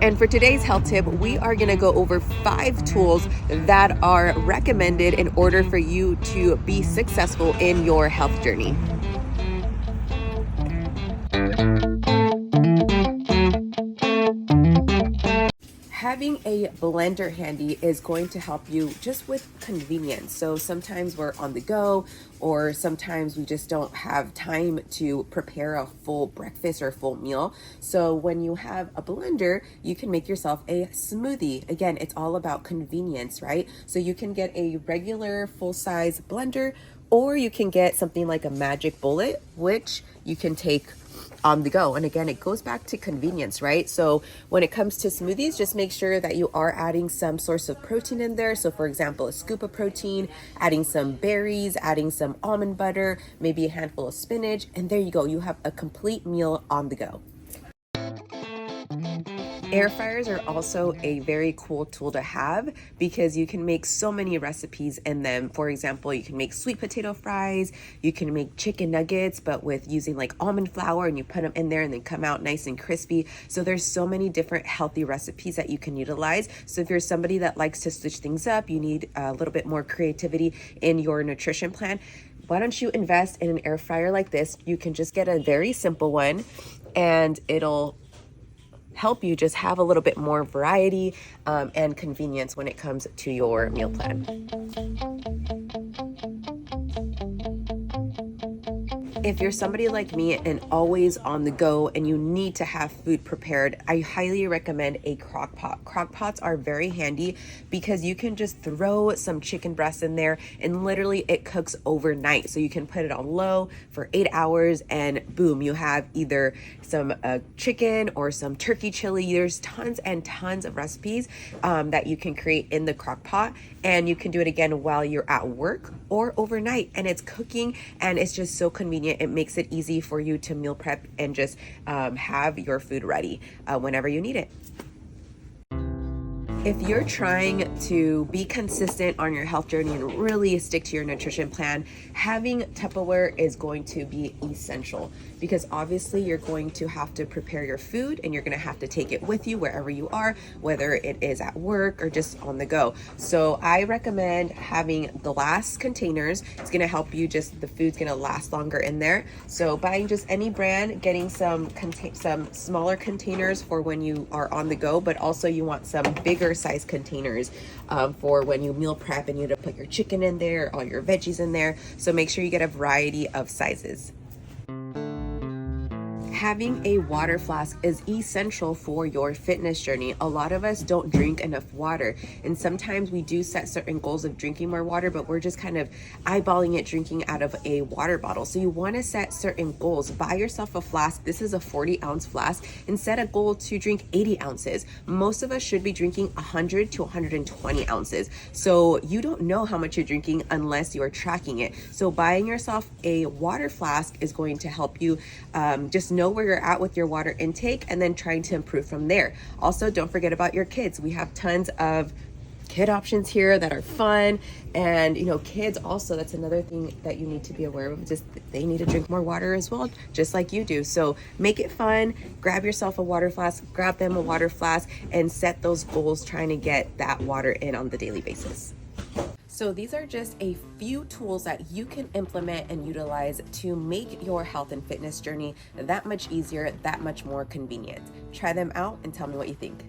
And for today's health tip, we are going to go over 5 tools that are recommended in order for you to be successful in your health journey. Having a blender handy is going to help you just with convenience. So sometimes we're on the go, or sometimes we just don't have time to prepare a full breakfast or full meal. So when you have a blender, you can make yourself a smoothie. Again, it's all about convenience, right? So you can get a regular full-size blender, or you can get something like a magic bullet, which you can take on the go. And again, it goes back to convenience, right? So when it comes to smoothies, just make sure that you are adding some source of protein in there. So for example, a scoop of protein, adding some berries, adding some almond butter, maybe a handful of spinach, and there you go. You have a complete meal on the go. Air fryers are also a very cool tool to have because you can make so many recipes in them. For example, you can make sweet potato fries, you can make chicken nuggets, but with using like almond flour, and you put them in there and they come out nice and crispy. So there's so many different healthy recipes that you can utilize. So if you're somebody that likes to switch things up, you need a little bit more creativity in your nutrition plan, why don't you invest in an air fryer like this? You can just get a very simple one and it'll help you just have a little bit more variety and convenience when it comes to your meal plan. If you're somebody like me and always on the go and you need to have food prepared, I highly recommend a crock pot. Crock pots are very handy because you can just throw some chicken breast in there and literally it cooks overnight. So you can put it on low for 8 hours and boom, you have either some chicken or some turkey chili. There's tons and tons of recipes that you can create in the crock pot, and you can do it again while you're at work or overnight, and it's cooking and it's just so convenient. It makes it easy for you to meal prep and just have your food ready whenever you need it. If you're trying to be consistent on your health journey and really stick to your nutrition plan, having Tupperware is going to be essential because obviously you're going to have to prepare your food and you're going to have to take it with you wherever you are, whether it is at work or just on the go. So I recommend having glass containers. It's going to help you, just the food's going to last longer in there. So buying just any brand, getting some smaller containers for when you are on the go, but also you want some bigger size containers for when you meal prep and you need to put your chicken in there, all your veggies in there. So make sure you get a variety of sizes. Having a water flask is essential for your fitness journey. A lot of us don't drink enough water, and sometimes we do set certain goals of drinking more water, but we're just kind of eyeballing it, drinking out of a water bottle. So you want to set certain goals. Buy yourself a flask. This is a 40-ounce flask, and set a goal to drink 80 ounces. Most of us should be drinking 100 to 120 ounces. So you don't know how much you're drinking unless you are tracking it. So buying yourself a water flask is going to help you just know where you're at with your water intake and then trying to improve from there. Also, don't forget about your kids. We have tons of kid options here that are fun, and kids also, that's another thing that you need to be aware of. Just they need to drink more water as well, just like you do. So make it fun. Grab yourself a water flask, grab them a water flask, and set those goals trying to get that water in on the daily basis. So these are just a few tools that you can implement and utilize to make your health and fitness journey that much easier, that much more convenient. Try them out and tell me what you think.